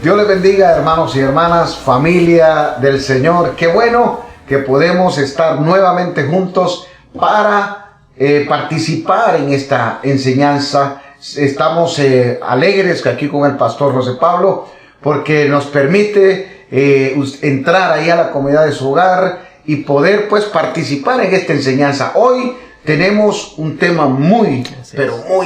Dios les bendiga, hermanos y hermanas, familia del Señor. Qué bueno que podemos estar nuevamente juntos para participar en esta enseñanza. Estamos alegres aquí con el pastor José Pablo porque nos permite entrar ahí a la comunidad de su hogar y poder pues participar en esta enseñanza. Hoy tenemos un tema muy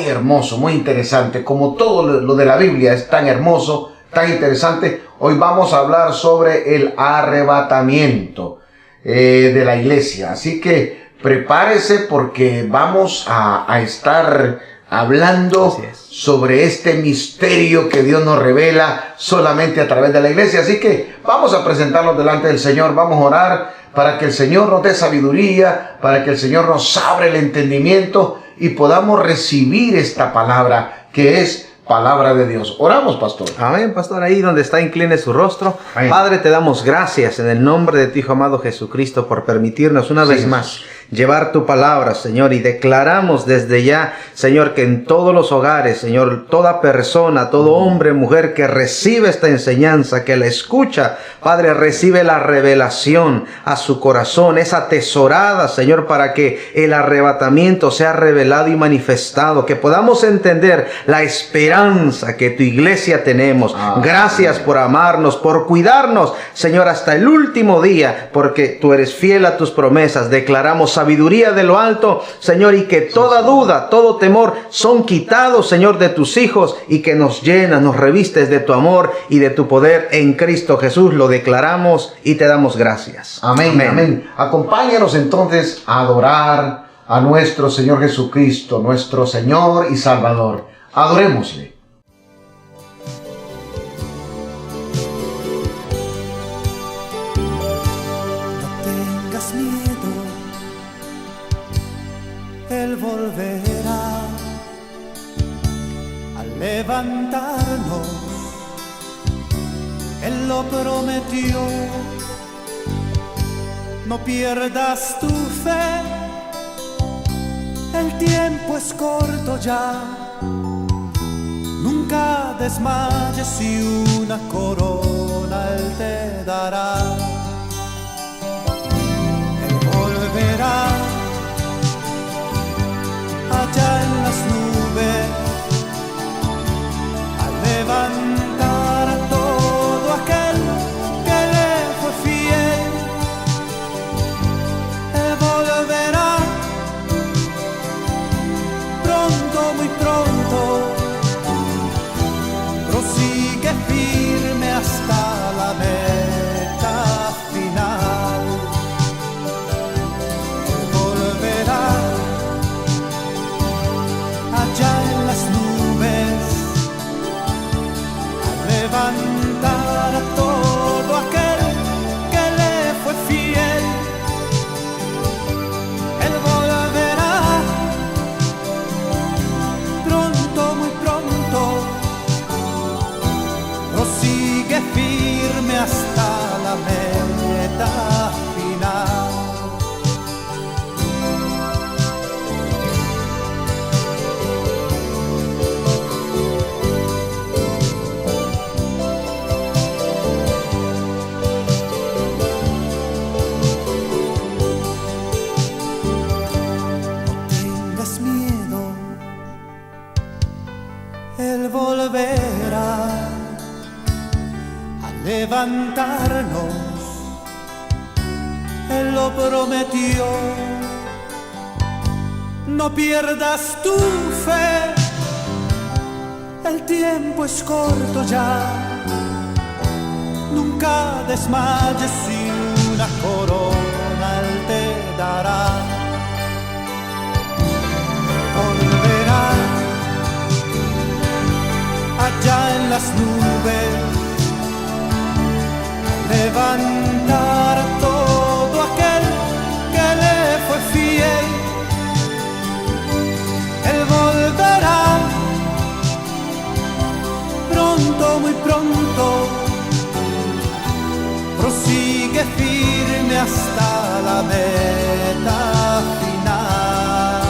hermoso, muy interesante. Como todo lo de la Biblia es tan hermoso, tan interesante, hoy vamos a hablar sobre el arrebatamiento de la iglesia. Así que prepárese porque vamos a estar hablando sobre este misterio que Dios nos revela solamente a través de la iglesia. Así que vamos a presentarnos delante del Señor, vamos a orar para que el Señor nos dé sabiduría, para que el Señor nos abra el entendimiento y podamos recibir esta palabra que es palabra de Dios. Oramos, pastor. Amén, pastor. Ahí donde está, incline su rostro. Amén. Padre, te damos gracias en el nombre de tu Hijo amado Jesucristo por permitirnos una vez más llevar tu palabra, Señor, y declaramos desde ya, Señor, que en todos los hogares, Señor, toda persona, todo hombre, mujer que recibe esta enseñanza, que la escucha, Padre, recibe la revelación a su corazón, esa atesorada, Señor, para que el arrebatamiento sea revelado y manifestado, que podamos entender la esperanza que tu iglesia tenemos. Gracias por amarnos, por cuidarnos, Señor, hasta el último día, porque tú eres fiel a tus promesas. Declaramos sabiduría de lo alto, Señor, y que toda duda, todo temor son quitados, Señor, de tus hijos, y que nos llenas, nos revistes de tu amor y de tu poder en Cristo Jesús. Lo declaramos y te damos gracias. Amén, amén, amén. Acompáñanos entonces a adorar a nuestro Señor Jesucristo, nuestro Señor y Salvador. Adorémosle. Él volverá a levantarnos, Él lo prometió. No pierdas tu fe, el tiempo es corto ya. Nunca desmayes y una corona Él te dará. Él volverá allá en las nubes a levantar a todo aquel que le fue fiel. Él volverá pronto, muy pronto. Prosigue firme hasta la meta final. Él volverá allá en las nubes a levantar a todo aquel que le fue fiel. Él volverá pronto, muy pronto. Prosigue firme hasta la meta final. Él volverá a levantarnos, Él lo prometió. No pierdas tu fe, el tiempo es corto ya. Nunca desmayes y una corona Él te dará. Volverá allá en las nubes a levantar a todo aquel que le fue fiel. Él volverá pronto, muy pronto. Prosigue firme hasta la meta final.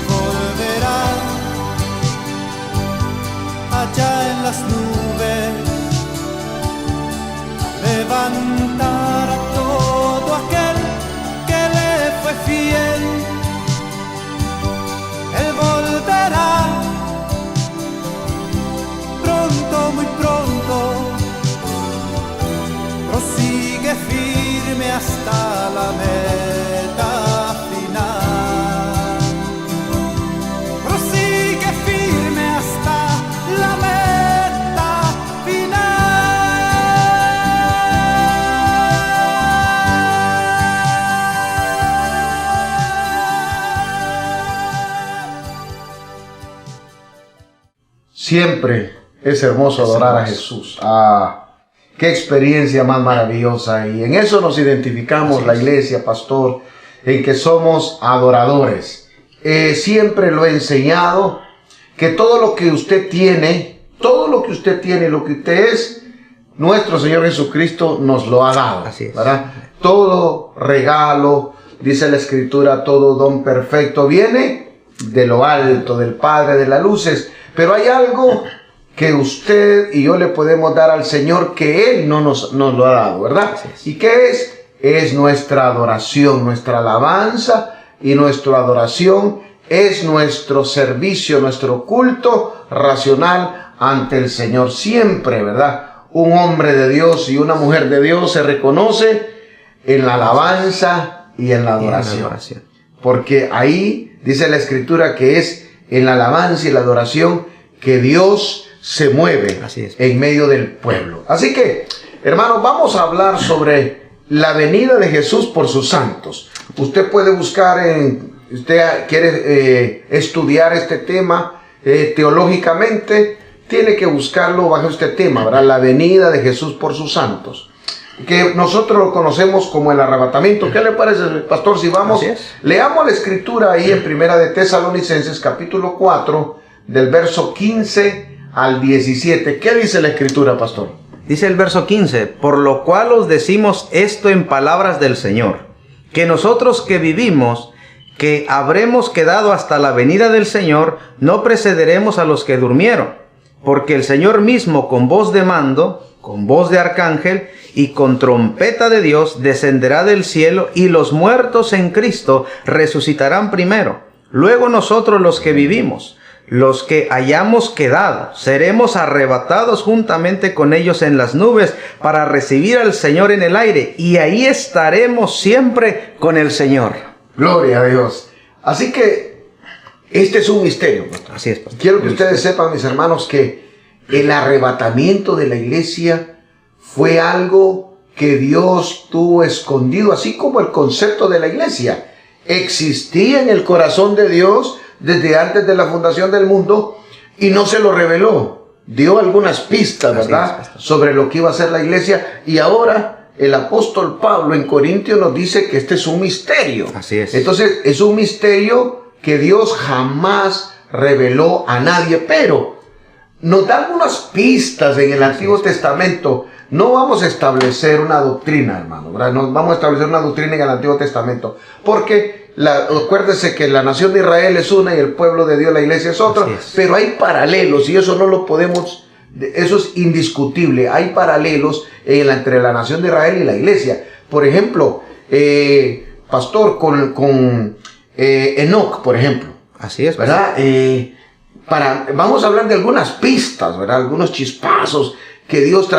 Volverá allá en las nubes la meta final. Prosigue firme hasta la meta final. Siempre es hermoso adorar a Jesús. Qué experiencia más maravillosa. Y en eso nos identificamos la iglesia, pastor, en que somos adoradores. Siempre lo he enseñado, que todo lo que usted tiene, lo que usted es, nuestro Señor Jesucristo nos lo ha dado. Así es. ¿Verdad? Todo regalo, dice la Escritura, todo don perfecto viene de lo alto, del Padre de las luces. Pero hay algo que usted y yo le podemos dar al Señor que Él no nos lo ha dado, ¿verdad? ¿Y qué es? Es nuestra adoración, nuestra alabanza, y nuestra adoración es nuestro servicio, nuestro culto racional ante el Señor. Siempre, ¿verdad? Un hombre de Dios y una mujer de Dios se reconoce en la alabanza y en la adoración. Porque ahí dice la Escritura que es en la alabanza y la adoración que Dios se mueve en medio del pueblo. Así que, hermanos, vamos a hablar sobre la venida de Jesús por sus santos. Usted puede buscar usted quiere estudiar este tema teológicamente, tiene que buscarlo bajo este tema, ¿verdad? La venida de Jesús por sus santos, que nosotros lo conocemos como el arrebatamiento. ¿Qué le parece, pastor? Si vamos, leamos la Escritura ahí en Primera de Tesalonicenses, capítulo 4, del verso 15 al 17. ¿Qué dice la Escritura, pastor? Dice el verso 15, por lo cual os decimos esto en palabras del Señor, que nosotros que vivimos, que habremos quedado hasta la venida del Señor, no precederemos a los que durmieron, porque el Señor mismo con voz de mando, con voz de arcángel y con trompeta de Dios descenderá del cielo, y los muertos en Cristo resucitarán primero. Luego nosotros los que vivimos, los que hayamos quedado, seremos arrebatados juntamente con ellos en las nubes para recibir al Señor en el aire, y ahí estaremos siempre con el Señor. Gloria a Dios. Así que este es un misterio, pastor. Así es, pastor. Quiero que ustedes sepan, mis hermanos, que el arrebatamiento de la iglesia fue algo que Dios tuvo escondido, así como el concepto de la iglesia existía en el corazón de Dios desde antes de la fundación del mundo, y no se lo reveló. Dio algunas pistas, ¿verdad?, sobre lo que iba a ser la iglesia, y ahora el apóstol Pablo en Corintios nos dice que este es un misterio. Así es. Entonces es un misterio que Dios jamás reveló a nadie, pero nos da algunas pistas en el Antiguo Testamento. No vamos a establecer una doctrina, hermano, ¿verdad? No vamos a establecer una doctrina en el Antiguo Testamento, porque acuérdese que la nación de Israel es una y el pueblo de Dios, la iglesia, es otra, pero hay paralelos, y eso no lo podemos, eso es indiscutible. Hay paralelos entre la nación de Israel y la iglesia. Por ejemplo, pastor, con Enoc, por ejemplo. Así es, ¿verdad? Vamos a hablar de algunas pistas, ¿verdad? Algunos chispazos que Dios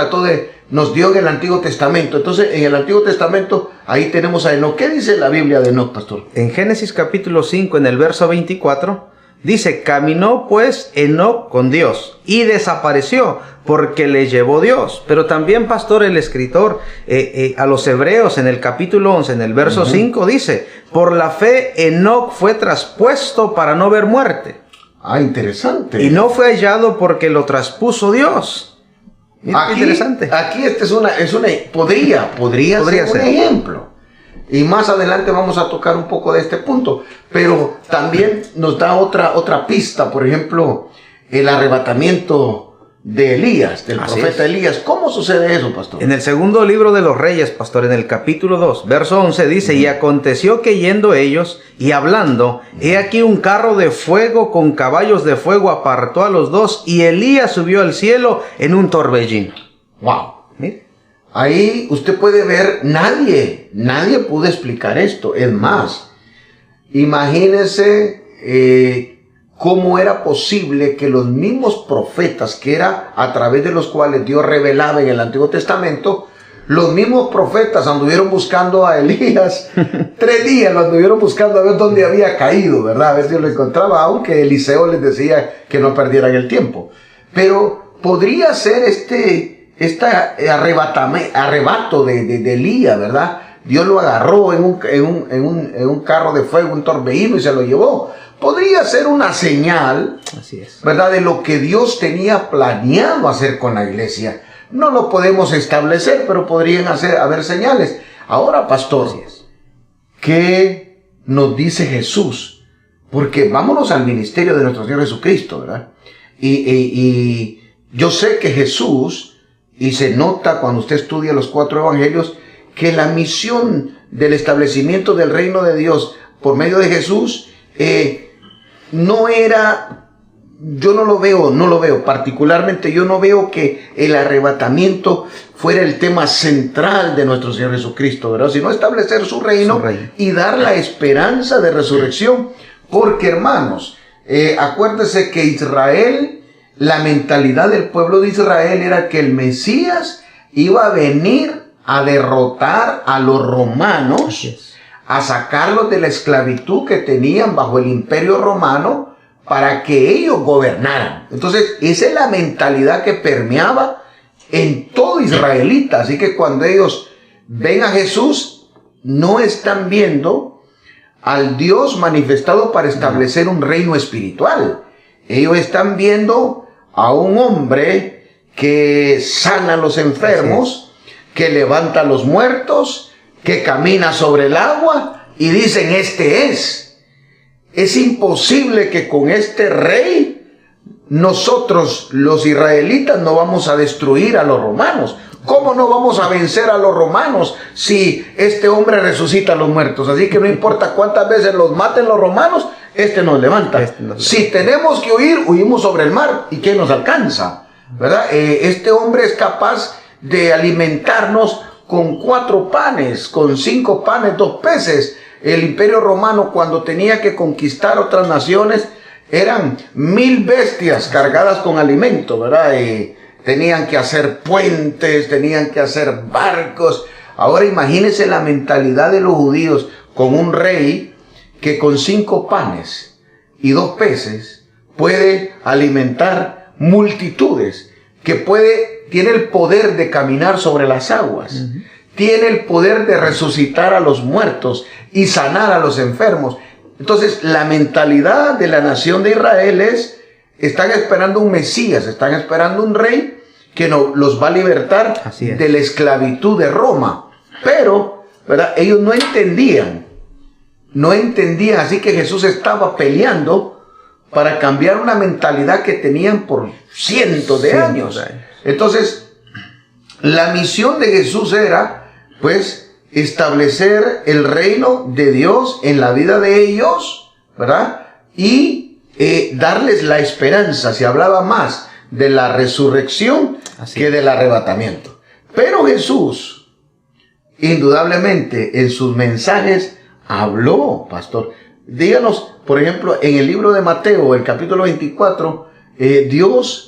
nos dio en el Antiguo Testamento. Entonces, en el Antiguo Testamento, ahí tenemos a Enoc. ¿Qué dice la Biblia de Enoc, pastor? En Génesis capítulo 5, en el verso 24, dice, caminó pues Enoc con Dios y desapareció porque le llevó Dios. Pero también, pastor, el escritor a los Hebreos, en el capítulo 11, en el verso 5, dice, por la fe Enoc fue traspuesto para no ver muerte. Ah, interesante. Y no fue hallado porque lo traspuso Dios. Mira, aquí, interesante. Aquí podría ser un ejemplo. Y más adelante vamos a tocar un poco de este punto. Pero también nos da otra pista. Por ejemplo, el arrebatamiento de Elías, del profeta Elías. ¿Cómo sucede eso, pastor? En el segundo libro de los Reyes, pastor, en el capítulo 2, verso 11, dice, y aconteció que yendo ellos y hablando, he aquí un carro de fuego con caballos de fuego apartó a los dos, y Elías subió al cielo en un torbellino. Wow. ¿Mire? Ahí usted puede ver, nadie pudo explicar esto. Es más, imagínese cómo era posible que los mismos profetas, que era a través de los cuales Dios revelaba en el Antiguo Testamento, Los mismos profetas anduvieron buscando a Elías. 3 días lo anduvieron buscando a ver dónde había caído, ¿verdad? A ver si lo encontraba, aunque Eliseo les decía que no perdieran el tiempo. Pero podría ser este arrebato de Elías, ¿verdad? Dios lo agarró en un carro de fuego, un torbellino, y se lo llevó. Podría ser una señal, Así es, ¿verdad?, de lo que Dios tenía planeado hacer con la iglesia. No lo podemos establecer, pero podrían haber señales. Ahora, pastor, ¿qué nos dice Jesús? Porque vámonos al ministerio de nuestro Señor Jesucristo, ¿verdad? Y yo sé que Jesús, y se nota cuando usted estudia los 4 evangelios, que la misión del establecimiento del reino de Dios por medio de Jesús no era, yo no lo veo, particularmente yo no veo que el arrebatamiento fuera el tema central de nuestro Señor Jesucristo, ¿verdad? Sino establecer su reino y dar la esperanza de resurrección. Porque, hermanos, acuérdese que Israel, la mentalidad del pueblo de Israel era que el Mesías iba a venir a derrotar a los romanos, a sacarlos de la esclavitud que tenían bajo el imperio romano para que ellos gobernaran. Entonces, esa es la mentalidad que permeaba en todo israelita. Así que cuando ellos ven a Jesús, no están viendo al Dios manifestado para establecer un reino espiritual. Ellos están viendo a un hombre que sana a los enfermos, que levanta a los muertos, que camina sobre el agua, y dicen, este es. Es imposible que con este rey nosotros, los israelitas, no vamos a destruir a los romanos. ¿Cómo no vamos a vencer a los romanos si este hombre resucita a los muertos? Así que no importa cuántas veces los maten los romanos, este nos levanta. Si tenemos que huir, huimos sobre el mar. ¿Y quién nos alcanza? ¿Verdad? Este hombre es capaz de alimentarnos con 4 panes, con 5 panes, 2 peces. El imperio romano, cuando tenía que conquistar otras naciones, eran 1000 bestias cargadas con alimento, ¿verdad? Tenían que hacer puentes, tenían que hacer barcos. Ahora imagínense la mentalidad de los judíos con un rey que con 5 panes y 2 peces puede alimentar multitudes, que tiene el poder de caminar sobre las aguas, tiene el poder de resucitar a los muertos y sanar a los enfermos. Entonces, la mentalidad de la nación de Israel están esperando un Mesías, están esperando un rey que los va a libertar de la esclavitud de Roma. Pero, ¿verdad?, ellos no entendían, así que Jesús estaba peleando para cambiar una mentalidad que tenían por cientos de años. Entonces, la misión de Jesús era, pues, establecer el reino de Dios en la vida de ellos, ¿verdad? Y darles la esperanza. Se hablaba más de la resurrección que del arrebatamiento. Pero Jesús, indudablemente, en sus mensajes habló, pastor. Díganos, por ejemplo, en el libro de Mateo, el capítulo 24, Dios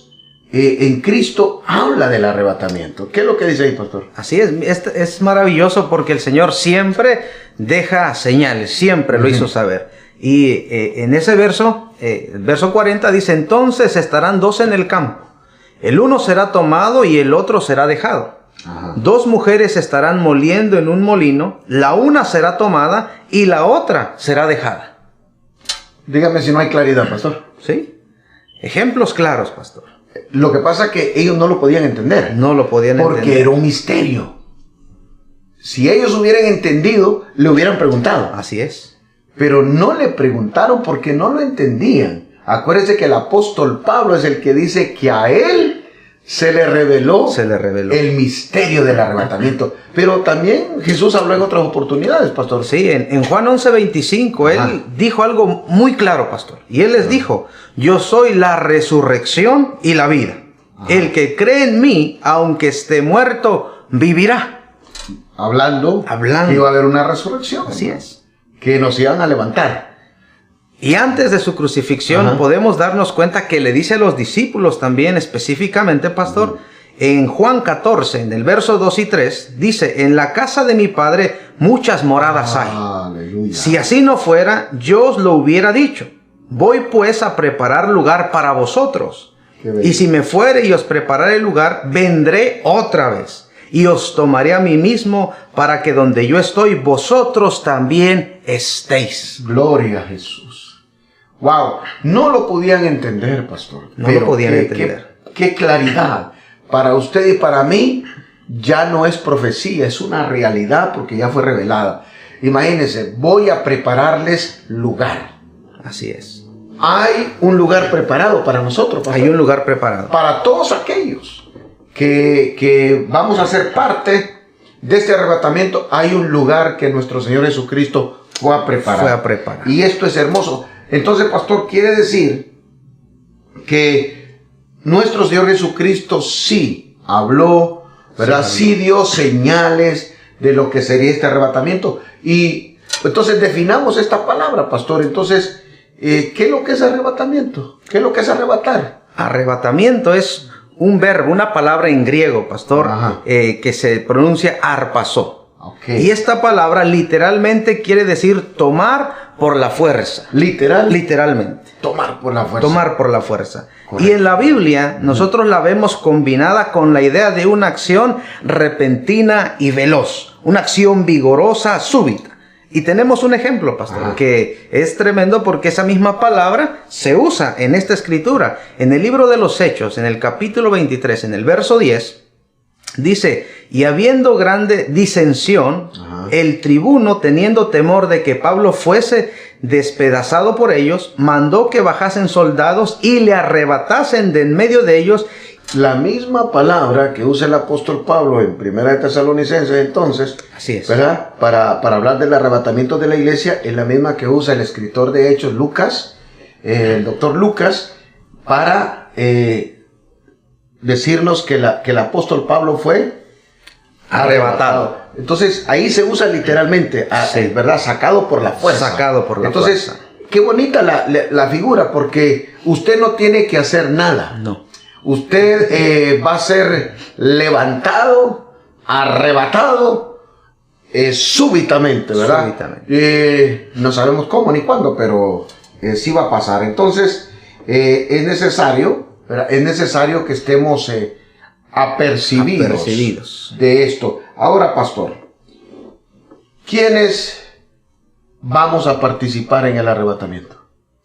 en Cristo habla del arrebatamiento. ¿Qué es lo que dice ahí, pastor? Así es maravilloso porque el Señor siempre deja señales, siempre lo hizo saber. Y en ese verso 40 dice, entonces estarán 2 en el campo, el uno será tomado y el otro será dejado. 2 mujeres estarán moliendo en un molino, la una será tomada y la otra será dejada. Dígame si no hay claridad, pastor. Sí, ejemplos claros, pastor. Lo que pasa es que ellos no lo podían entender. No lo podían entender. Porque era un misterio. Si ellos hubieran entendido, le hubieran preguntado. Así es. Pero no le preguntaron porque no lo entendían. Acuérdense que el apóstol Pablo es el que dice que a él se le reveló el misterio del arrebatamiento. Pero también Jesús habló en otras oportunidades, pastor. Sí, en Juan 11:25, él dijo algo muy claro, pastor. Y él les dijo, yo soy la resurrección y la vida. El que cree en mí, aunque esté muerto, vivirá. Hablando que iba a haber una resurrección. Así es. Que nos iban a levantar. Y antes de su crucifixión podemos darnos cuenta que le dice a los discípulos también específicamente, pastor, en Juan 14, en el verso 2 y 3, dice, en la casa de mi Padre muchas moradas hay. Aleluya. Si así no fuera, yo os lo hubiera dicho. Voy pues a preparar lugar para vosotros. Qué bello. Y si me fuere y os prepararé el lugar, vendré otra vez. Y os tomaré a mí mismo, para que donde yo estoy, vosotros también estéis. Gloria a Jesús. Wow, no lo podían entender, pastor. No lo podían entender. Qué claridad. Para usted y para mí ya no es profecía, es una realidad porque ya fue revelada. Imagínense, voy a prepararles lugar. Así es. Hay un lugar preparado para nosotros, pastor. Hay un lugar preparado. Para todos aquellos que vamos a ser parte de este arrebatamiento, hay un lugar que nuestro Señor Jesucristo fue a preparar. Y esto es hermoso. Entonces, pastor, quiere decir que nuestro Señor Jesucristo sí habló, ¿verdad? Sí dio señales de lo que sería este arrebatamiento. Y entonces definamos esta palabra, pastor. Entonces, ¿qué es lo que es arrebatamiento? ¿Qué es lo que es arrebatar? Arrebatamiento es un verbo, una palabra en griego, pastor, que se pronuncia arpazo. Okay. Y esta palabra literalmente quiere decir tomar por la fuerza. Literalmente. Tomar por la fuerza. Tomar por la fuerza. Correcto. Y en la Biblia nosotros la vemos combinada con la idea de una acción repentina y veloz. Una acción vigorosa, súbita. Y tenemos un ejemplo, pastor, que es tremendo porque esa misma palabra se usa en esta escritura. En el libro de los Hechos, en el capítulo 23, en el verso 10, dice, y habiendo grande disensión, el tribuno, teniendo temor de que Pablo fuese despedazado por ellos, mandó que bajasen soldados y le arrebatasen de en medio de ellos. La misma palabra que usa el apóstol Pablo en Primera de Tesalonicenses, entonces, así es, ¿verdad? Para hablar del arrebatamiento de la iglesia, es la misma que usa el escritor de Hechos, Lucas, el doctor Lucas, para decirnos que el apóstol Pablo fue arrebatado. Entonces, ahí se usa literalmente, ¿verdad? Sacado por la fuerza. Sacado por la Entonces, fuerza. Qué bonita la figura, porque usted no tiene que hacer nada. No. Usted va a ser levantado, arrebatado, súbitamente, ¿verdad? Súbitamente. No sabemos cómo ni cuándo, pero sí va a pasar. Entonces, es necesario, ¿verdad? Es necesario que estemos apercibidos de esto. Ahora, pastor, ¿quiénes vamos a participar en el arrebatamiento?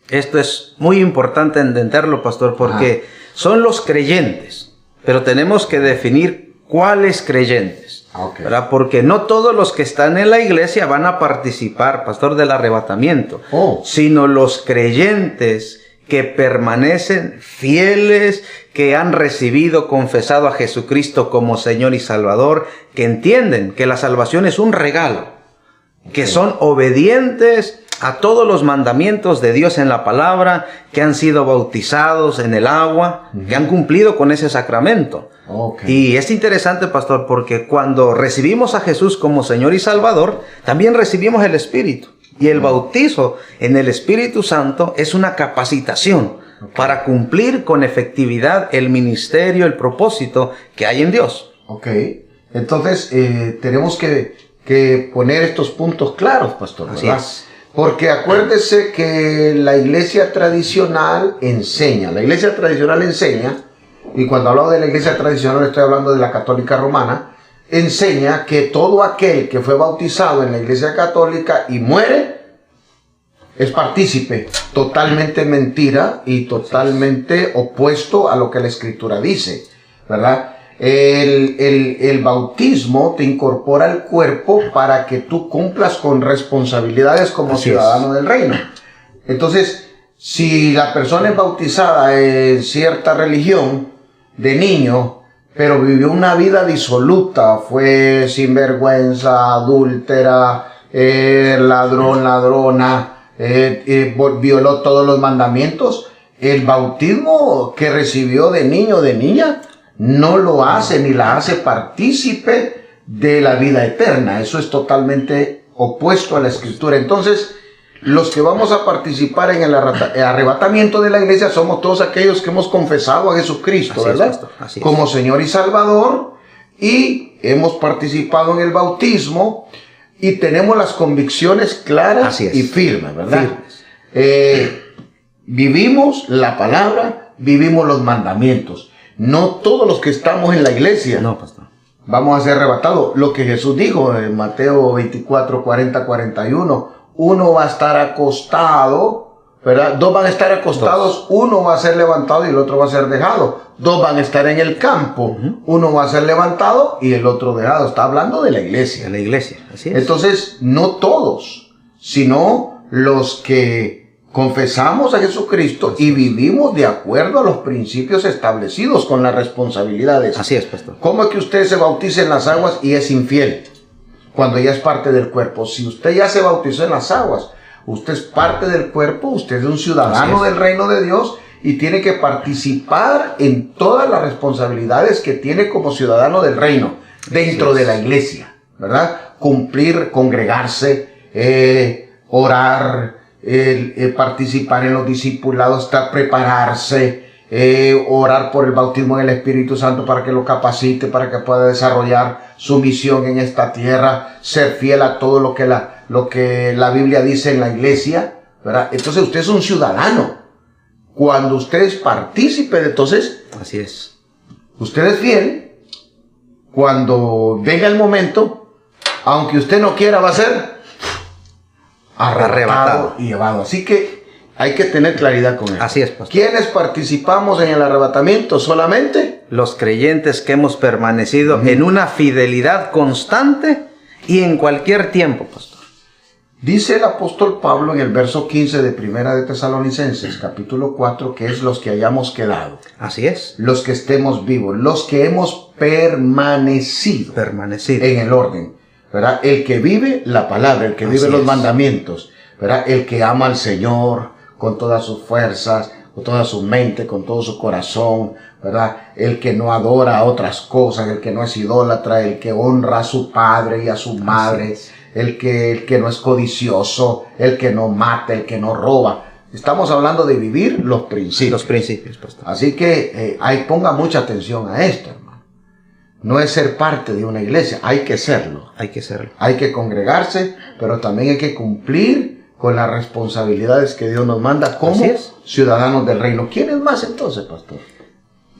Esto es muy importante entenderlo, pastor, porque son los creyentes, pero tenemos que definir cuáles creyentes, ¿verdad? Porque no todos los que están en la iglesia van a participar, pastor, del arrebatamiento, sino los creyentes que permanecen fieles, que han recibido, confesado a Jesucristo como Señor y Salvador, que entienden que la salvación es un regalo, que son obedientes a todos los mandamientos de Dios en la palabra, que han sido bautizados en el agua, que han cumplido con ese sacramento. Y es interesante, pastor, porque cuando recibimos a Jesús como Señor y Salvador, también recibimos el Espíritu. Y el bautizo en el Espíritu Santo es una capacitación para cumplir con efectividad el ministerio, el propósito que hay en Dios. Entonces, tenemos que poner estos puntos claros, pastor, ¿verdad? Así es. Porque acuérdese que la iglesia tradicional enseña, y cuando hablo de la iglesia tradicional estoy hablando de la católica romana, enseña que todo aquel que fue bautizado en la iglesia católica y muere, es partícipe. Totalmente mentira y totalmente opuesto a lo que la Escritura dice, ¿verdad? El bautismo te incorpora al cuerpo para que tú cumplas con responsabilidades como ciudadano del reino. Entonces, si la persona es bautizada en cierta religión de niño, pero vivió una vida disoluta, fue sinvergüenza, adúltera, ladrona, violó todos los mandamientos, el bautismo que recibió de niño o de niña no lo hace ni la hace partícipe de la vida eterna. Eso es totalmente opuesto a la Escritura. Entonces, los que vamos a participar en el arrebatamiento de la iglesia somos todos aquellos que hemos confesado a Jesucristo, Así es, ¿verdad? pastor, así es. Como Señor y Salvador, y hemos participado en el bautismo y tenemos las convicciones claras Así es. y firmes, ¿verdad? Firmes. Vivimos la palabra, vivimos los mandamientos. No todos los que estamos en la iglesia No, pastor. vamos a ser arrebatados. Lo que Jesús dijo en Mateo 24, 40, 41, uno va a estar acostado, ¿verdad? Dos van a estar acostados, uno va a ser levantado y el otro va a ser dejado. Dos van a estar en el campo, uno va a ser levantado y el otro dejado. Está hablando de la iglesia. En la iglesia, así es. Entonces, no todos, sino los que confesamos a Jesucristo y vivimos de acuerdo a los principios establecidos con las responsabilidades. Así es, pastor. ¿Cómo es que usted se bautiza en las aguas y es infiel cuando ya es parte del cuerpo? Si usted ya se bautizó en las aguas, usted es parte del cuerpo, usted es un ciudadano del reino de Dios y tiene que participar en todas las responsabilidades que tiene como ciudadano del reino dentro de la iglesia, ¿verdad? Cumplir, congregarse, orar, participar en los discipulados, prepararse, orar por el bautismo del Espíritu Santo para que lo capacite, para que pueda desarrollar su misión en esta tierra, ser fiel a todo lo que la Biblia dice en la iglesia, ¿verdad? Entonces usted es un ciudadano. Cuando usted es partícipe, entonces Así es. usted es fiel. Cuando venga el momento, aunque usted no quiera, va a ser arrebatado y llevado. Así que hay que tener claridad con eso. Así es, pastor. ¿Quiénes participamos en el arrebatamiento? Solamente Los creyentes que hemos permanecido en una fidelidad constante y en cualquier tiempo, pastor. dice el apóstol Pablo en el verso 15 de Primera de Tesalonicenses, capítulo 4, que es los que hayamos quedado, Así es. los que estemos vivos, los que hemos permanecido Permanecido. en el orden, ¿verdad? El que vive la palabra, el que vive Así los es. mandamientos, ¿verdad? El que ama al Señor con todas sus fuerzas, con toda su mente, con todo su corazón, ¿verdad? El que no adora a otras cosas, el que no es idólatra, el que honra a su padre y a su madre, el que no es codicioso, el que no mata, el que no roba. Estamos hablando de vivir los principios. Los principios, pastor. Así que ponga mucha atención a esto, hermano. No es ser parte de una iglesia, hay que serlo. Hay que serlo. Hay que congregarse, pero también hay que cumplir con las responsabilidades que Dios nos manda como Así es. ciudadanos del reino. ¿Quién es más entonces, pastor?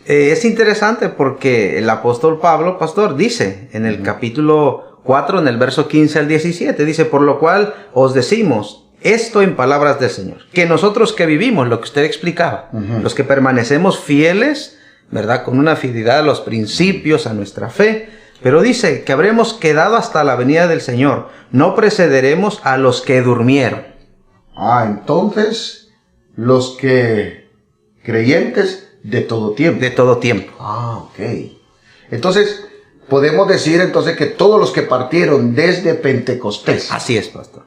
Es interesante porque el apóstol Pablo, pastor, dice en el capítulo 4, en el verso 15 al 17, dice, por lo cual os decimos esto en palabras del Señor, que nosotros que vivimos, lo que usted explicaba, los que permanecemos fieles, ¿verdad? Con una fidelidad a los principios, a nuestra fe, pero dice que habremos quedado hasta la venida del Señor, no precederemos a los que durmieron. Entonces, los que creyentes de todo tiempo. De todo tiempo. Ok. Entonces, podemos decir entonces que todos los que partieron desde Pentecostés, Así es, pastor.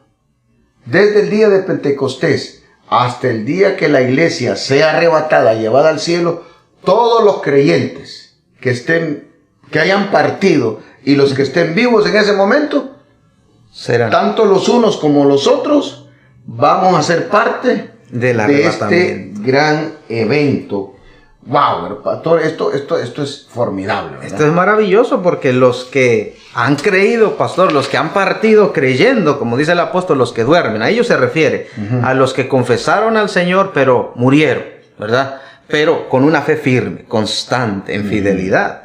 desde el día de Pentecostés hasta el día que la iglesia sea arrebatada, llevada al cielo, todos los creyentes que hayan partido y los que estén vivos en ese momento, Serán tanto los unos como los otros, vamos a ser parte del de este arrebatamiento. gran evento. Wow, pastor, esto es formidable, ¿verdad? Esto es maravilloso porque los que han creído, pastor, los que han partido creyendo, como dice el apóstol, los que duermen, a ellos se refiere, a los que confesaron al Señor pero murieron, ¿verdad? Pero con una fe firme, constante, en fidelidad.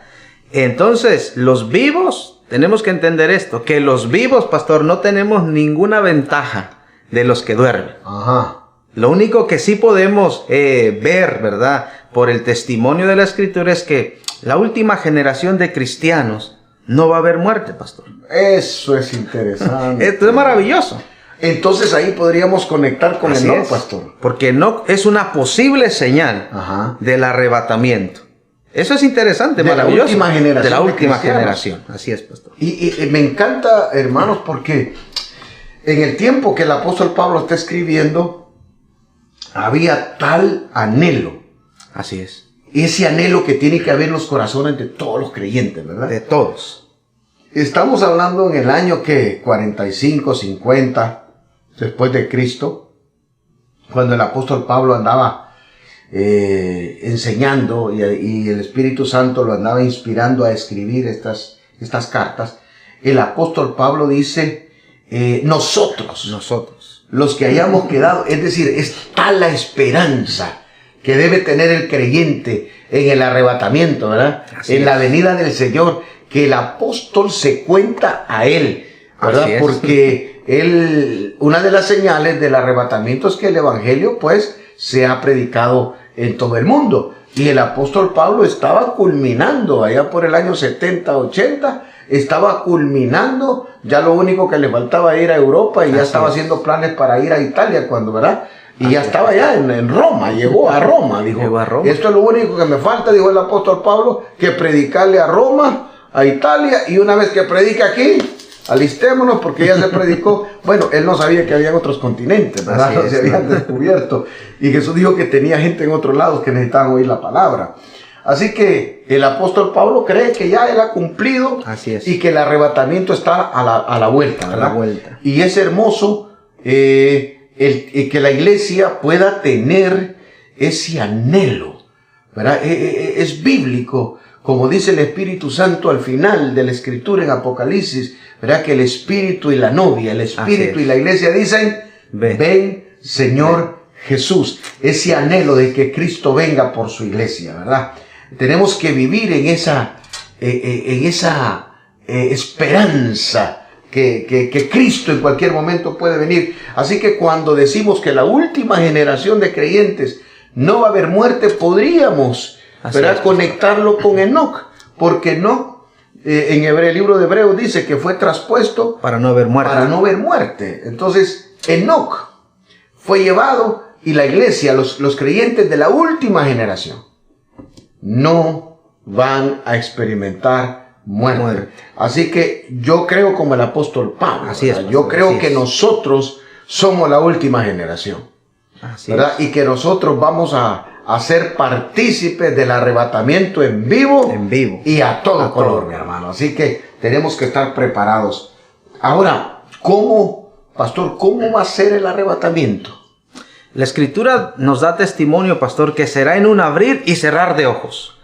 Entonces, los vivos, tenemos que entender esto, que los vivos, pastor, no tenemos ninguna ventaja de los que duermen. Ajá. Lo único que sí podemos ver, ¿verdad? Por el testimonio de la Escritura es que la última generación de cristianos no va a haber muerte, pastor. Eso es interesante. Esto es maravilloso. Entonces ahí podríamos conectar con Así el no, es, pastor. porque no es una posible señal Ajá. del arrebatamiento. Eso es interesante, De la maravilloso. última generación De la de última cristianos. generación. Así es, pastor. Y me encanta, hermanos, porque en el tiempo que el apóstol Pablo está escribiendo, había tal anhelo. Así es. Ese anhelo que tiene que haber en los corazones de todos los creyentes, ¿verdad? De todos. Estamos hablando en el año que 45, 50, después de Cristo, cuando el apóstol Pablo andaba enseñando y el Espíritu Santo lo andaba inspirando a escribir estas cartas, el apóstol Pablo dice, nosotros, los que hayamos quedado, es decir, es tal la esperanza que debe tener el creyente en el arrebatamiento, ¿verdad? En la venida del Señor, que el apóstol se cuenta a él, ¿verdad? Porque una de las señales del arrebatamiento es que el evangelio, pues, se ha predicado en todo el mundo. Y el apóstol Pablo estaba culminando, allá por el año 70, 80, estaba culminando, ya lo único que le faltaba era Europa y ya estaba haciendo planes para ir a Italia cuando, ¿verdad? Y ya estaba ya en Roma, llegó a Roma, dijo. Esto es lo único que me falta, dijo el apóstol Pablo, que predicarle a Roma, a Italia, y una vez que predique aquí, alistémonos porque ya se predicó. Bueno, él no sabía que había otros continentes, ¿verdad? No se habían descubierto. Y Jesús dijo que tenía gente en otros lados que necesitaban oír la palabra. Así que el apóstol Pablo cree que ya él ha cumplido y que el arrebatamiento está a la vuelta, ¿verdad? Y es hermoso que la iglesia pueda tener ese anhelo, ¿verdad? Es bíblico, como dice el Espíritu Santo al final de la Escritura en Apocalipsis, ¿verdad? Que el Espíritu y la novia, el Espíritu y la iglesia dicen, ven Señor Jesús. Ese anhelo de que Cristo venga por su iglesia, ¿verdad? Tenemos que vivir en esa esperanza que Cristo en cualquier momento puede venir. Así que cuando decimos que la última generación de creyentes no va a haber muerte, podríamos conectarlo con Enoc, porque Enoc en el libro de Hebreos dice que fue traspuesto para no haber muerte. Entonces Enoc fue llevado, y la iglesia, los creyentes de la última generación no van a experimentar muerte. Así que yo creo como el apóstol Pablo, yo creo que nosotros somos la última generación, ¿verdad? Y que nosotros vamos a ser partícipes del arrebatamiento en vivo y a todo color, mi hermano. Así que tenemos que estar preparados. Ahora, pastor, ¿cómo va a ser el arrebatamiento? La Escritura nos da testimonio, pastor, que será en un abrir y cerrar de ojos.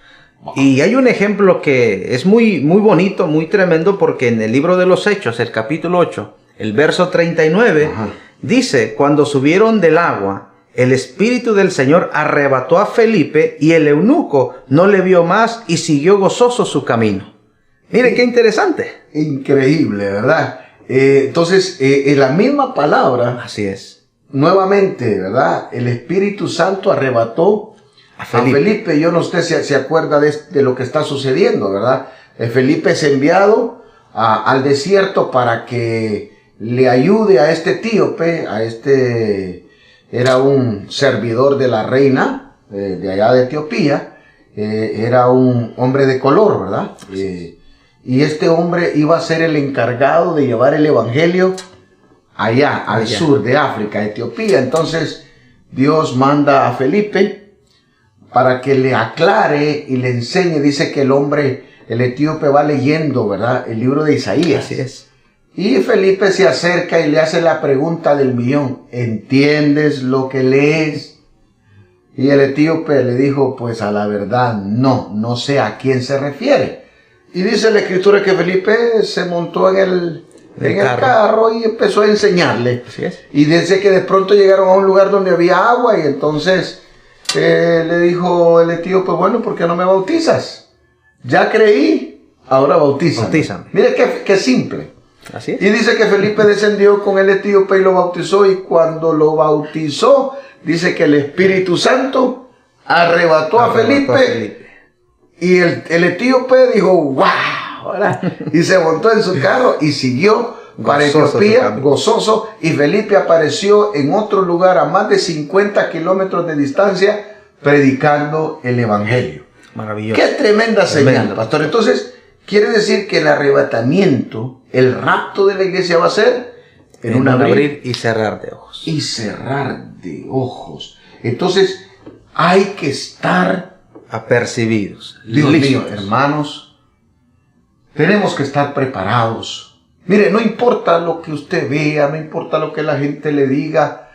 Y hay un ejemplo que es muy, muy bonito, muy tremendo, porque en el libro de los Hechos, el capítulo 8, el verso 39, dice, cuando subieron del agua, el Espíritu del Señor arrebató a Felipe y el eunuco no le vio más y siguió gozoso su camino. Mire qué interesante. Increíble, ¿verdad? Entonces, en la misma palabra. Así es. Nuevamente, ¿verdad? El Espíritu Santo arrebató a Felipe. Yo no sé si se acuerda de lo que está sucediendo, ¿verdad? Felipe es enviado al desierto para que le ayude a este etíope, era un servidor de la reina de allá de Etiopía, era un hombre de color, ¿verdad? Y este hombre iba a ser el encargado de llevar el evangelio allá, al sur de África, Etiopía. Entonces Dios manda a Felipe para que le aclare y le enseñe. Dice que el etíope va leyendo, ¿verdad?, el libro de Isaías. Así es. Y Felipe se acerca y le hace la pregunta del millón: ¿entiendes lo que lees? Y el etíope le dijo, pues a la verdad no sé a quién se refiere. Y dice la Escritura que Felipe se montó en el carro y empezó a enseñarle. Así es. Y dice que de pronto llegaron a un lugar donde había agua, y entonces le dijo el etíope, bueno, ¿por qué no me bautizas? Ya creí, ahora bautízame. Mire qué simple. Así es. Y dice que Felipe descendió con el etíope y lo bautizó, y cuando lo bautizó, dice que el Espíritu Santo arrebató a Felipe. Y el etíope dijo, ¡wow! ¿verdad? Y se montó en su carro y siguió para Etiopía, gozoso. Y Felipe apareció en otro lugar a más de 50 kilómetros de distancia, predicando el evangelio. Maravilloso. Qué tremenda señal, pastor. Entonces, quiere decir que el arrebatamiento, el rapto de la iglesia va a ser en un abrir y cerrar de ojos. Y cerrar de ojos. Entonces, hay que estar apercibidos. Dios mío, hermanos, tenemos que estar preparados Mire, no importa lo que usted vea, no importa lo que la gente le diga,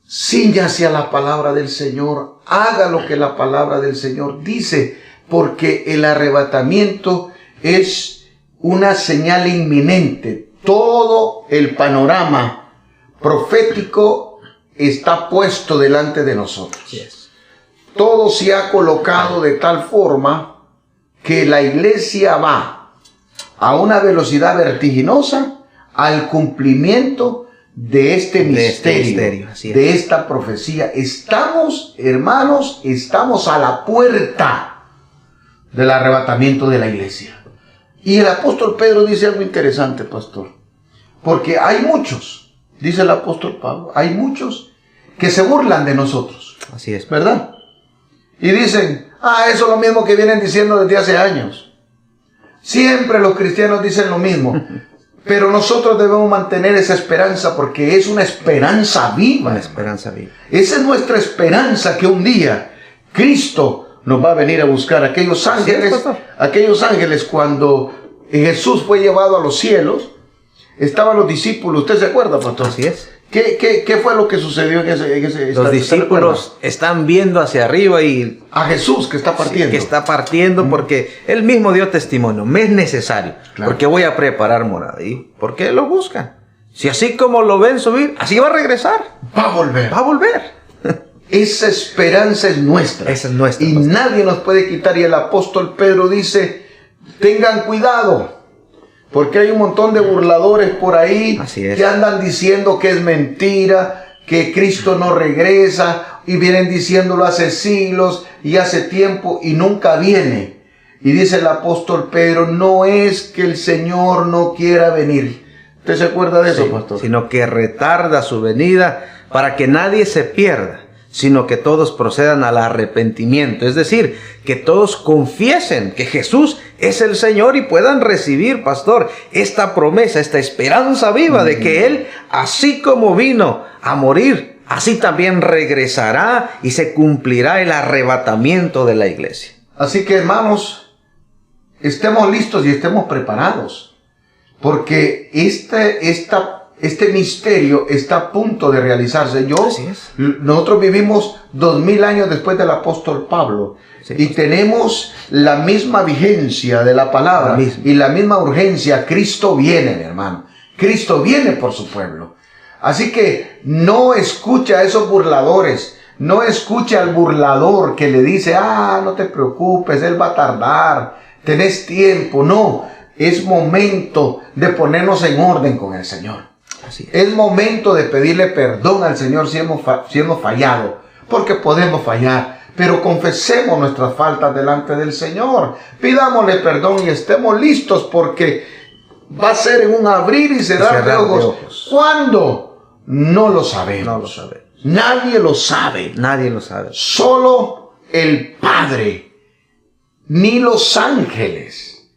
cíñase a la palabra del Señor, haga lo que la palabra del Señor dice, porque el arrebatamiento es una señal inminente. Todo el panorama profético está puesto delante de nosotros. Yes. Todo se ha colocado de tal forma que la iglesia va a una velocidad vertiginosa al cumplimiento de este misterio, de esta profecía. Estamos, hermanos, estamos a la puerta del arrebatamiento de la iglesia. Y el apóstol Pedro dice algo interesante, pastor, porque hay muchos, dice el apóstol Pablo, hay muchos que se burlan de nosotros. Así es, ¿verdad? Y dicen, eso es lo mismo que vienen diciendo desde hace años. Siempre los cristianos dicen lo mismo. Pero nosotros debemos mantener esa esperanza porque es una esperanza viva. Una esperanza viva. Esa es nuestra esperanza, que un día Cristo nos va a venir a buscar. Aquellos ángeles cuando Jesús fue llevado a los cielos, estaban los discípulos. ¿Usted se acuerda, pastor? Así es. ¿Qué fue lo que sucedió en ese Los discípulos están viendo hacia arriba y a Jesús que está partiendo. Sí, que está partiendo porque él mismo dio testimonio. Me es necesario, claro, porque voy a preparar morada. ¿Y por qué lo buscan? Si así como lo ven subir, así va a regresar. Va a volver. Va a volver. Esa esperanza es nuestra. Esa es nuestra. Y nadie nos puede quitar. Y el apóstol Pedro dice, tengan cuidado, porque hay un montón de burladores por ahí que andan diciendo que es mentira, que Cristo no regresa, y vienen diciéndolo hace siglos y hace tiempo y nunca viene. Y dice el apóstol Pedro, no es que el Señor no quiera venir. ¿Usted se acuerda de eso, pastor? Sino que retarda su venida para que nadie se pierda, sino que todos procedan al arrepentimiento. Es decir, que todos confiesen que Jesús es el Señor y puedan recibir, pastor, esta promesa, esta esperanza viva de que Él, así como vino a morir, así también regresará y se cumplirá el arrebatamiento de la iglesia. Así que, hermanos, estemos listos y estemos preparados, porque este misterio está a punto de realizarse. Nosotros vivimos 2000 años después del apóstol Pablo, y tenemos la misma vigencia de la palabra y la misma urgencia. Cristo viene, mi hermano. Cristo viene por su pueblo. Así que no escucha a esos burladores. No escucha al burlador que le dice, no te preocupes, Él va a tardar, tenés tiempo. No, es momento de ponernos en orden con el Señor. Es momento de pedirle perdón al Señor si hemos fallado, porque podemos fallar, pero confesemos nuestras faltas delante del Señor, pidámosle perdón y estemos listos, porque va a ser en un abrir y cerrar de ojos. ¿Cuándo? No lo sabemos. No lo sabemos. Nadie lo sabe. Nadie lo sabe. Solo el Padre, ni los ángeles,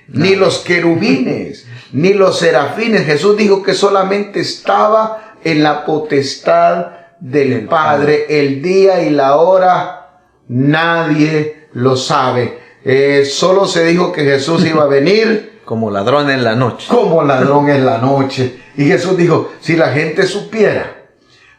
ni los querubines, ni los serafines. Jesús dijo que solamente estaba en la potestad del Padre. El día y la hora nadie lo sabe. Solo se dijo que Jesús iba a venir como ladrón en la noche. Como ladrón en la noche. Y Jesús dijo, si la gente supiera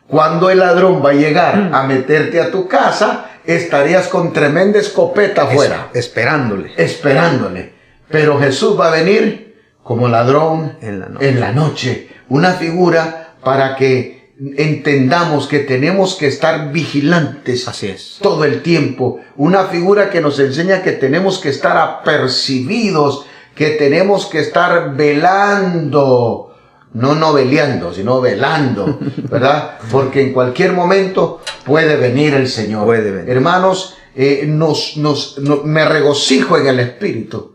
cuando el ladrón va a llegar a meterte a tu casa, estarías con tremenda escopeta afuera. Esperándole. Pero Jesús va a venir como ladrón en la noche. Una figura para que entendamos que tenemos que estar vigilantes. Así es. Todo el tiempo. Una figura que nos enseña que tenemos que estar apercibidos, que tenemos que estar velando. No noveleando, sino velando, ¿verdad? Porque en cualquier momento puede venir el Señor. Puede venir. Hermanos, me regocijo en el Espíritu.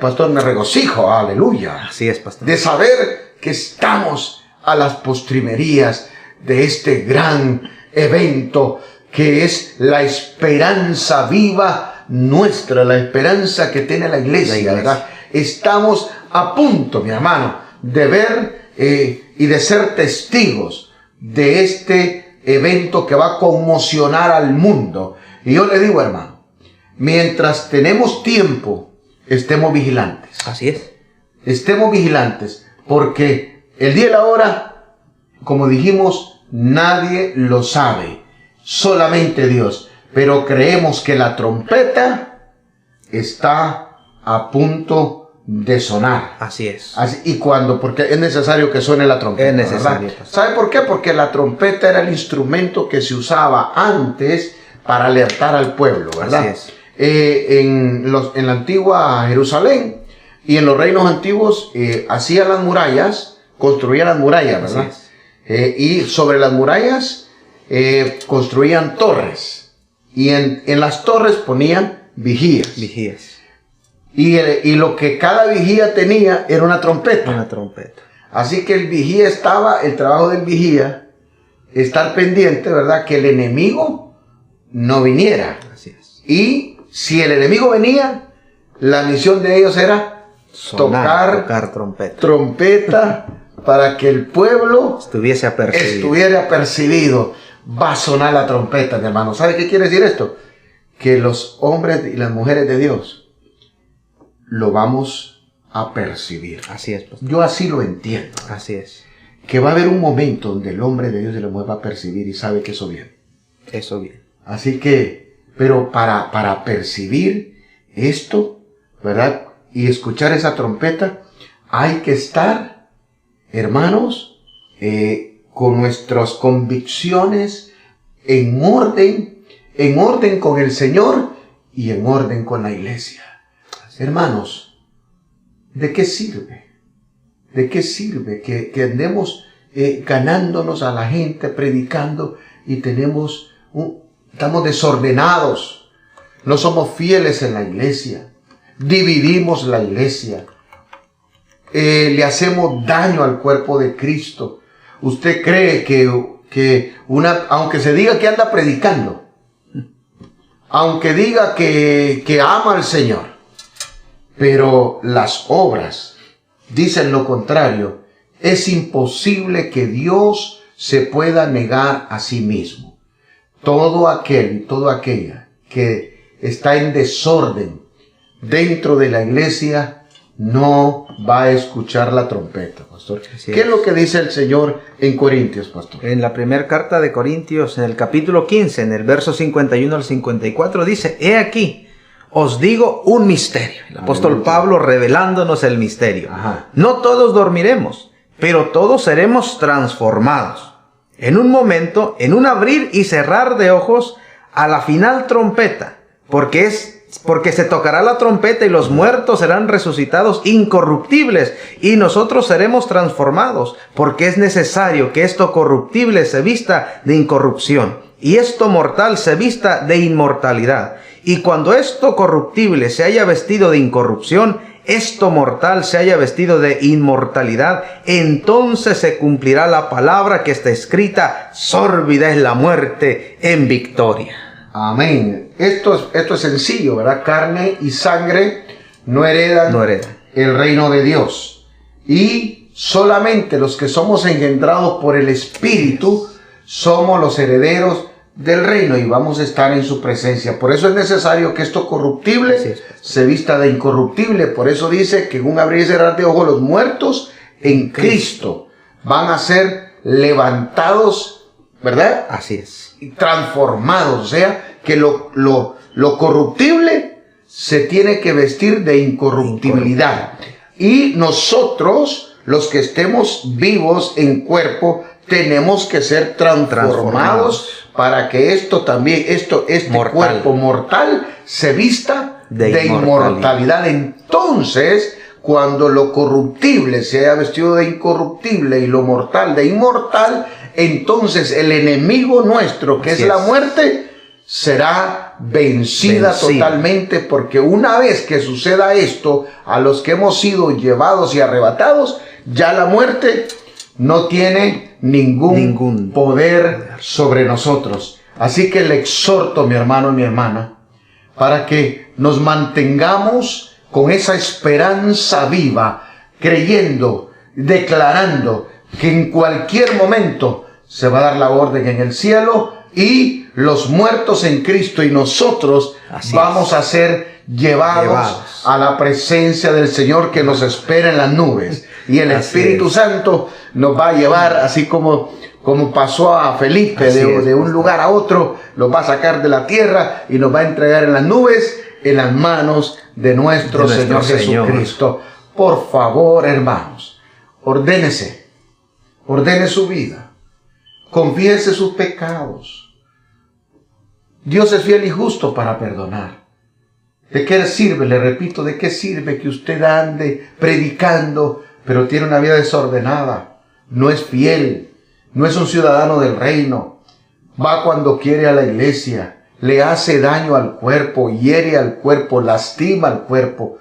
Pastor, me regocijo, aleluya. Así es, pastor. De saber que estamos a las postrimerías de este gran evento que es la esperanza viva nuestra, la esperanza que tiene la iglesia, ¿verdad? Estamos a punto, mi hermano, de ver y de ser testigos de este evento que va a conmocionar al mundo. Y yo le digo, hermano, mientras tenemos tiempo, estemos vigilantes. Así es. estemos vigilantes, porque el día y la hora, como dijimos, nadie lo sabe, solamente Dios. Pero creemos que la trompeta está a punto de sonar. Así es. Porque es necesario que suene la trompeta. Es necesario. ¿Sabe por qué? Porque la trompeta era el instrumento que se usaba antes para alertar al pueblo, ¿verdad? Así es. En la antigua Jerusalén y en los reinos antiguos hacían las murallas, construían las murallas, ¿verdad? Así es. Y sobre las murallas construían torres y en las torres ponían vigías. Y lo que cada vigía tenía era una trompeta. Una trompeta. Así que el trabajo del vigía, estar pendiente, ¿verdad? Que el enemigo no viniera. Así es. Y si el enemigo venía, la misión de ellos era tocar trompeta para que el pueblo estuviera apercibido. Va a sonar la trompeta, mi hermano. ¿Sabe qué quiere decir esto? Que los hombres y las mujeres de Dios lo vamos a percibir. Así es, pastor. Yo así lo entiendo. Así es. Que va a haber un momento donde el hombre de Dios y la mujer va a percibir y sabe que eso viene. Eso viene. Así que, pero para percibir esto, ¿verdad? Y escuchar esa trompeta, hay que estar, hermanos, con nuestras convicciones en orden con el Señor y en orden con la iglesia. Hermanos, ¿de qué sirve? ¿De qué sirve que andemos ganándonos a la gente, predicando y estamos desordenados? No somos fieles en la iglesia, dividimos la iglesia, le hacemos daño al cuerpo de Cristo. ¿Usted cree que aunque se diga que anda predicando, aunque diga que ama al Señor, pero las obras dicen lo contrario, es imposible que Dios se pueda negar a sí mismo? Todo aquel y toda aquella que está en desorden dentro de la iglesia no va a escuchar la trompeta, pastor. ¿Qué es lo que dice el Señor en Corintios, pastor? En la primera carta de Corintios, en el capítulo 15, en el verso 51 al 54, dice: he aquí, os digo un misterio. El apóstol Pablo revelándonos el misterio. Ajá. No todos dormiremos, pero todos seremos transformados. En un momento, en un abrir y cerrar de ojos, a la final trompeta, porque se tocará la trompeta y los muertos serán resucitados incorruptibles y nosotros seremos transformados, porque es necesario que esto corruptible se vista de incorrupción y esto mortal se vista de inmortalidad. Y cuando esto corruptible se haya vestido de incorrupción, esto mortal se haya vestido de inmortalidad, entonces se cumplirá la palabra que está escrita: sórbida es la muerte en victoria. Amén. Esto es sencillo, ¿verdad? Carne y sangre no heredan el reino de Dios. Y solamente los que somos engendrados por el Espíritu somos los herederos del reino y vamos a estar en su presencia. Por eso es necesario que esto corruptible se vista de incorruptible. Por eso dice que en un abrir y cerrar de ojos los muertos en Cristo van a ser levantados, ¿verdad? Así es. Y transformados. O sea, que lo corruptible se tiene que vestir de incorruptibilidad. Y nosotros, los que estemos vivos en cuerpo, tenemos que ser transformados para que esto también, este cuerpo mortal se vista de inmortalidad. Entonces, cuando lo corruptible se haya vestido de incorruptible y lo mortal de inmortal, entonces el enemigo nuestro, que es la muerte, será vencida totalmente, porque una vez que suceda esto, a los que hemos sido llevados y arrebatados, ya la muerte no tiene ningún poder sobre nosotros. Así que le exhorto, mi hermano y mi hermana, para que nos mantengamos con esa esperanza viva, creyendo, declarando que en cualquier momento se va a dar la orden en el cielo y los muertos en Cristo y nosotros vamos a ser llevados a la presencia del Señor que nos espera en las nubes. Y el Espíritu Santo nos va a llevar, así como pasó a Felipe de un lugar a otro, los va a sacar de la tierra y nos va a entregar en las nubes, en las manos de nuestro Señor Jesucristo. Por favor, hermanos, ordene su vida, confiese sus pecados. Dios es fiel y justo para perdonar. ¿De qué sirve? Le repito, ¿de qué sirve que usted ande predicando, pero tiene una vida desordenada? No es fiel, no es un ciudadano del reino. Va cuando quiere a la iglesia, le hace daño al cuerpo, hiere al cuerpo, lastima al cuerpo.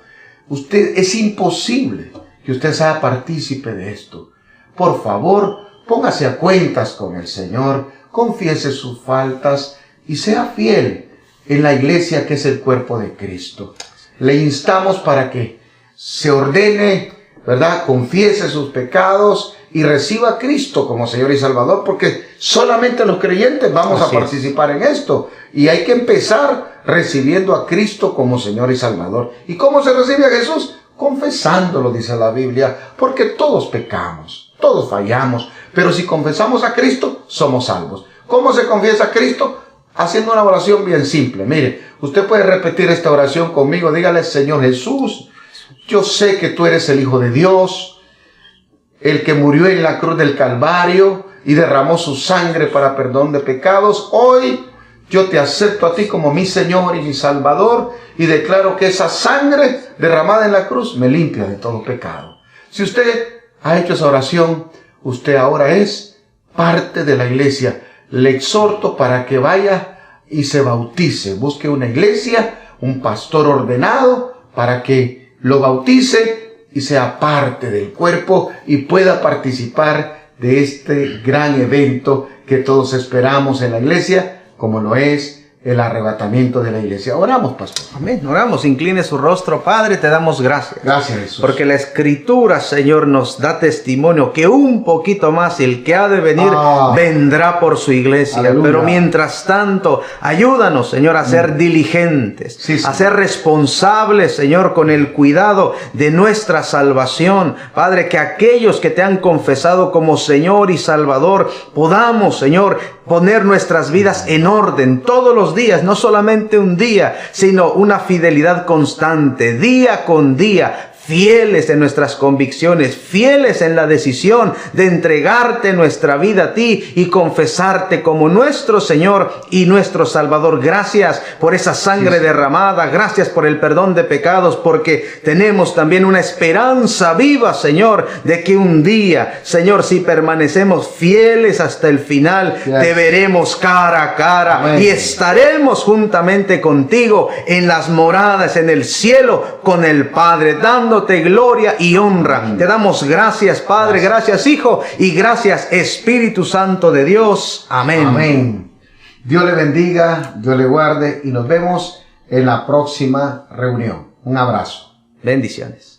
Es imposible que usted sea partícipe de esto. Por favor, póngase a cuentas con el Señor, confiese sus faltas y sea fiel en la iglesia que es el cuerpo de Cristo. Le instamos para que se ordene, ¿verdad? Confiese sus pecados y reciba a Cristo como Señor y Salvador, porque solamente los creyentes vamos a participar en esto. Y hay que empezar recibiendo a Cristo como Señor y Salvador. ¿Y cómo se recibe a Jesús? Confesándolo, dice la Biblia, porque todos pecamos, todos fallamos, pero si confesamos a Cristo, somos salvos. ¿Cómo se confiesa a Cristo? Haciendo una oración bien simple. Mire, usted puede repetir esta oración conmigo. Dígale: Señor Jesús, yo sé que tú eres el Hijo de Dios, el que murió en la cruz del Calvario y derramó su sangre para perdón de pecados. Hoy yo te acepto a ti como mi Señor y mi Salvador y declaro que esa sangre derramada en la cruz me limpia de todo pecado. Si usted ha hecho esa oración, usted ahora es parte de la iglesia. Le exhorto para que vaya y se bautice. Busque una iglesia, un pastor ordenado, para que lo bautice y sea parte del cuerpo y pueda participar de este gran evento que todos esperamos en la iglesia, como lo es el arrebatamiento de la iglesia. Oramos, pastor. Amén. Oramos. Incline su rostro. Padre, te damos gracias. Gracias, Jesús. Porque la Escritura, Señor, nos da testimonio que un poquito más el que ha de venir vendrá por su iglesia. Aleluya. Pero mientras tanto, ayúdanos, Señor, a ser diligentes, a ser responsables, Señor, con el cuidado de nuestra salvación. Padre, que aquellos que te han confesado como Señor y Salvador, podamos, Señor, poner nuestras vidas en orden todos los días, no solamente un día, sino una fidelidad constante, día con día, fieles en nuestras convicciones, fieles en la decisión de entregarte nuestra vida a ti y confesarte como nuestro Señor y nuestro Salvador. Gracias por esa sangre derramada, gracias por el perdón de pecados, porque tenemos también una esperanza viva, Señor, de que un día, Señor, si permanecemos fieles hasta el final, te veremos cara a cara. Amén. Y estaremos juntamente contigo en las moradas en el cielo con el Padre, dándote gloria y honra. Amén. Te damos gracias, Padre, gracias, Hijo, y gracias, Espíritu Santo de Dios. Amén. Amén. Dios le bendiga, Dios le guarde y nos vemos en la próxima reunión. Un abrazo. Bendiciones.